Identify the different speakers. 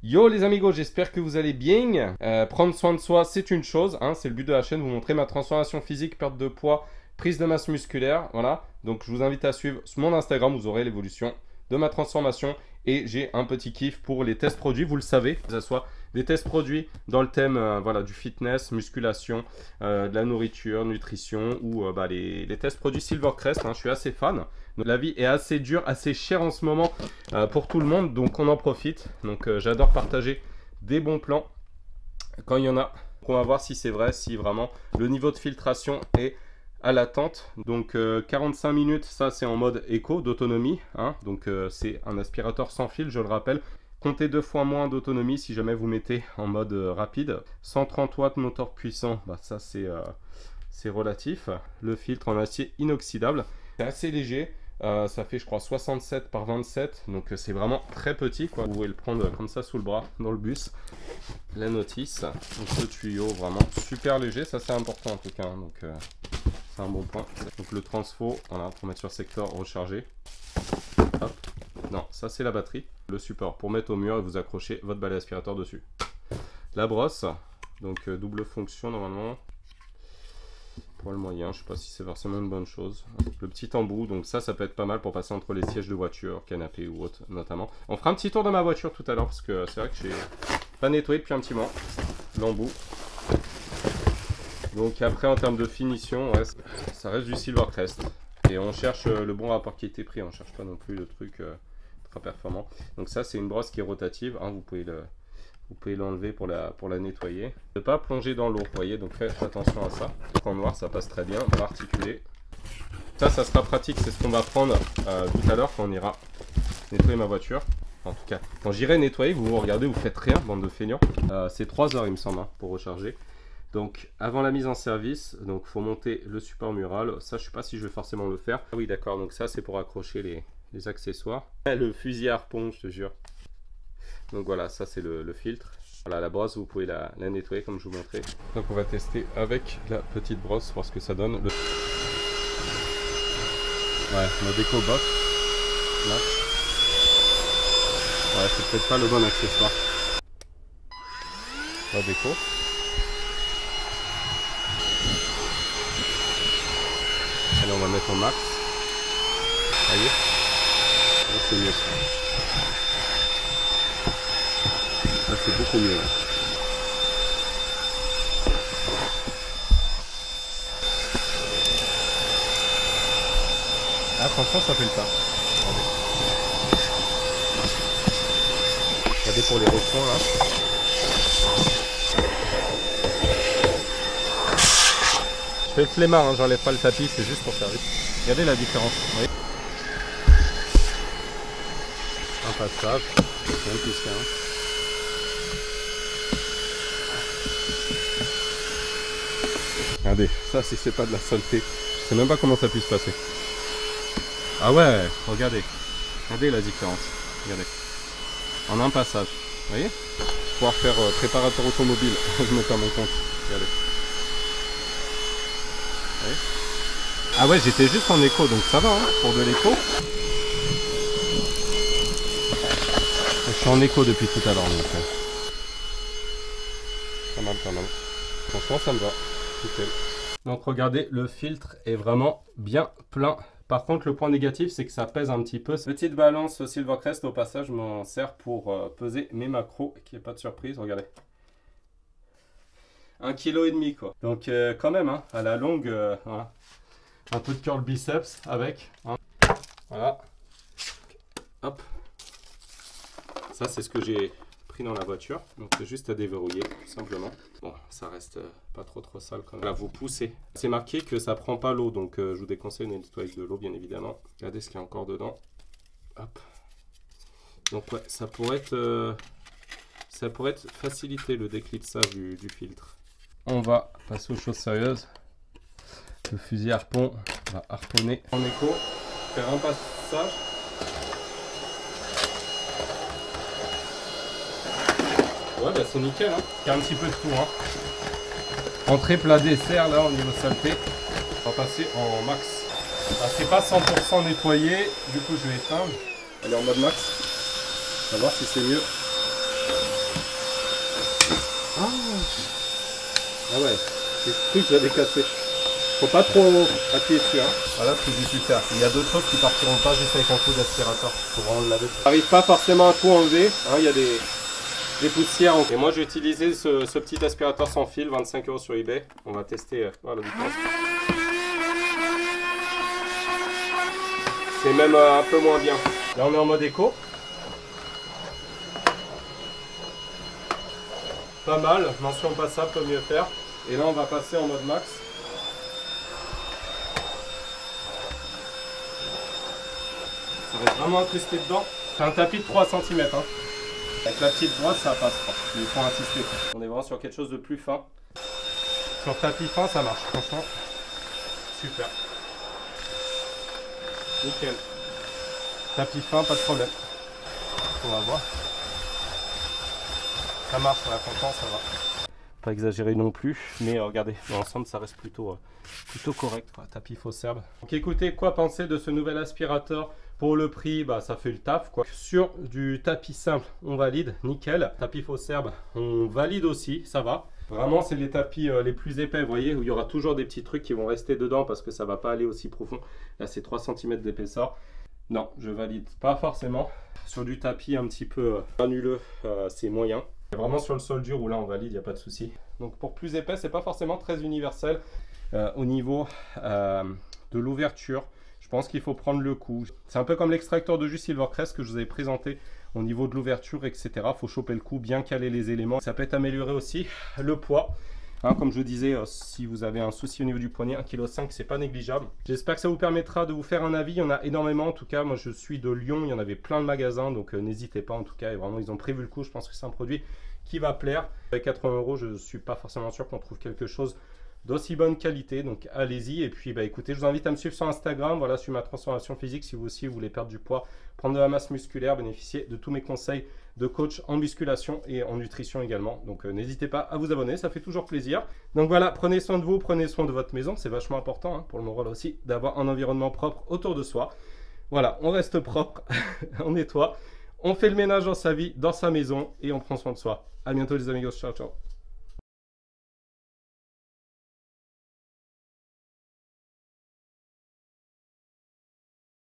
Speaker 1: Yo les amigos, j'espère que vous allez bien. Prendre soin de soi, c'est une chose, hein, c'est le but de la chaîne, vous montrer ma transformation physique, perte de poids, prise de masse musculaire, voilà. Donc je vous invite à suivre mon Instagram, vous aurez l'évolution de ma transformation. Et j'ai un petit kiff pour les tests produits, vous le savez, que ce soit des tests produits dans le thème voilà, du fitness, musculation, de la nourriture, nutrition ou les tests produits Silvercrest, hein, je suis assez fan. Donc, la vie est assez dure, assez chère en ce moment pour tout le monde, donc on en profite. Donc j'adore partager des bons plans quand il y en a. On va voir si c'est vrai, si vraiment le niveau de filtration est à l'attente. Donc 45 minutes, ça c'est en mode éco d'autonomie, hein. Donc c'est un aspirateur sans fil, je le rappelle. Comptez 2 fois moins d'autonomie si jamais vous mettez en mode rapide. 130 watts moteur puissant, bah, ça c'est relatif. Le filtre en acier inoxydable, c'est assez léger. Ça fait je crois 67 par 27, donc c'est vraiment très petit quoi. Vous pouvez le prendre comme ça sous le bras dans le bus. La notice, donc le tuyau vraiment super léger, ça c'est important en tout cas, hein. Donc c'est un bon point. Donc le transfo, voilà, pour mettre sur secteur rechargé. Hop. Non, ça c'est la batterie. Le support pour mettre au mur et vous accrochez votre balai aspirateur dessus. La brosse, donc double fonction normalement. Pour le moyen, je sais pas si c'est forcément une bonne chose. Le petit embout, donc ça peut être pas mal pour passer entre les sièges de voiture, canapé ou autre notamment. On fera un petit tour de ma voiture tout à l'heure parce que c'est vrai que j'ai pas nettoyé depuis un petit moment l'embout. Donc après en termes de finition, ouais, ça reste du Silvercrest. Et on cherche le bon rapport qualité-prix, on cherche pas non plus le truc très performant. Donc ça c'est une brosse qui est rotative, hein, vous pouvez l'enlever pour la nettoyer. Ne pas plonger dans l'eau, vous voyez, donc faites attention à ça. En noir, ça passe très bien, on va articuler. Ça sera pratique, c'est ce qu'on va prendre tout à l'heure quand on ira nettoyer ma voiture. En tout cas, quand j'irai nettoyer, vous regardez, vous faites rien, bande de feignants. C'est 3 heures, il me semble, hein, pour recharger. Donc, avant la mise en service, donc faut monter le support mural. Ça, je sais pas si je vais forcément le faire. Ah oui, d'accord, donc ça, c'est pour accrocher les accessoires. Le fusil à harpon, je te jure. Donc voilà, ça c'est le filtre. Voilà, la brosse, vous pouvez la nettoyer comme je vous montrais. Donc on va tester avec la petite brosse, voir ce que ça donne. Ouais, mode éco box. Là. Ouais, c'est peut-être pas le bon accessoire. Mode éco. Allez, on va mettre en max. Ça y est. C'est mieux. Là, c'est beaucoup mieux. Là. Ah, franchement, ça fait le tas. Regardez pour les recoins là. Je fais le flemmard, hein, j'enlève pas le tapis, c'est juste pour faire vite. Regardez la différence. Vous voyez, un passage, même plus qu'un. Regardez, ça si c'est pas de la saleté, je sais même pas comment ça puisse passer. Ah ouais, regardez la différence, regardez. En un passage, vous voyez, pouvoir faire préparateur automobile, je me perds mon compte, regardez. Vous voyez. Ah ouais, j'étais juste en écho, donc ça va, hein, pour de l'écho. Je suis en écho depuis tout à l'heure, donc pas mal, pas mal. Franchement, ça me va. Nickel. Donc regardez, le filtre est vraiment bien plein. Par contre, le point négatif, c'est que ça pèse un petit peu. Petite balance Silvercrest, au passage, je m'en sers pour peser mes macros, qu'il n'y ait pas de surprise, regardez. 1,5 kg quoi. Donc quand même, hein, à la longue, voilà. Un peu de curl biceps avec. Hein. Voilà. Hop. Ça, c'est ce que j'ai pris dans la voiture. Donc c'est juste à déverrouiller, tout simplement. Bon, ça reste pas trop sale quand même. Là, vous poussez. C'est marqué que ça prend pas l'eau, donc je vous déconseille de nettoyer avec de l'eau, bien évidemment. Regardez ce qu'il y a encore dedans. Hop. Donc ouais, ça pourrait être faciliter le déclipsage du filtre. On va passer aux choses sérieuses. Le fusil harpon, on va harponner en écho, faire un passage. Ouais, bah c'est nickel, hein. Il y a un petit peu de tout, hein. Entrée, plat, dessert, là, au niveau saleté. On va passer en max. Ah, c'est pas 100% nettoyé, du coup je vais éteindre. Allez en mode max. On va voir si c'est mieux. Ah ouais, c'est ce truc que j'avais cassé. Faut pas trop appuyer dessus. Hein. Voilà ce que j'ai pu faire. Il y a d'autres choses qui partiront pas juste avec un coup d'aspirateur. Faut vraiment le laver. J'arrive pas forcément à tout enlever. Hein, il y a des poussières. Et moi j'ai utilisé ce petit aspirateur sans fil, 25 € sur eBay. On va tester voilà, la différence. C'est même un peu moins bien. Là on est en mode éco. Pas mal, mention passable peut mieux faire. Et là on va passer en mode max. Ça reste vraiment incrusté dedans. C'est un tapis de 3 cm. Hein. Avec la petite brosse ça passe pas. Il faut insister. On est vraiment sur quelque chose de plus fin. Sur tapis fin ça marche. Franchement, super. Nickel. Tapis fin, pas de problème. On va voir. Ça marche, ouais, franchement ça va. Pas exagéré non plus, mais regardez, dans l'ensemble ça reste plutôt correct, quoi. Tapis Fausserbe. Donc écoutez, quoi penser de ce nouvel aspirateur? Pour le prix, bah, ça fait le taf, quoi. Sur du tapis simple, on valide, nickel. Tapis Fausserbe, on valide aussi, ça va. Vraiment, c'est les tapis les plus épais, vous voyez, où il y aura toujours des petits trucs qui vont rester dedans parce que ça va pas aller aussi profond. Là, c'est 3 cm d'épaisseur. Non, je valide pas forcément. Sur du tapis un petit peu granuleux, c'est moyen. Vraiment sur le sol dur où là on valide, il n'y a pas de souci. Donc pour plus épais, c'est pas forcément très universel au niveau de l'ouverture. Je pense qu'il faut prendre le coup. C'est un peu comme l'extracteur de jus Silvercrest que je vous avais présenté au niveau de l'ouverture, etc. Il faut choper le coup, bien caler les éléments. Ça peut être amélioré aussi le poids. Hein, comme je disais, si vous avez un souci au niveau du poignet, 1,5 kg, c'est pas négligeable. J'espère que ça vous permettra de vous faire un avis. Il y en a énormément. En tout cas, moi, je suis de Lyon. Il y en avait plein de magasins. Donc, n'hésitez pas. En tout cas, et vraiment, ils ont prévu le coup. Je pense que c'est un produit qui va plaire. Avec 80 €, je ne suis pas forcément sûr qu'on trouve quelque chose d'aussi bonne qualité. Donc, allez-y. Et puis, bah, écoutez, je vous invite à me suivre sur Instagram. Voilà, sur ma transformation physique. Si vous aussi, vous voulez perdre du poids, prendre de la masse musculaire, bénéficier de tous mes conseils de coach en musculation et en nutrition également. Donc n'hésitez pas à vous abonner, ça fait toujours plaisir. Donc voilà, prenez soin de vous, prenez soin de votre maison, c'est vachement important hein, pour le moral aussi, d'avoir un environnement propre autour de soi. Voilà, on reste propre, on nettoie, on fait le ménage dans sa vie, dans sa maison et on prend soin de soi. À bientôt les amigos, ciao ciao.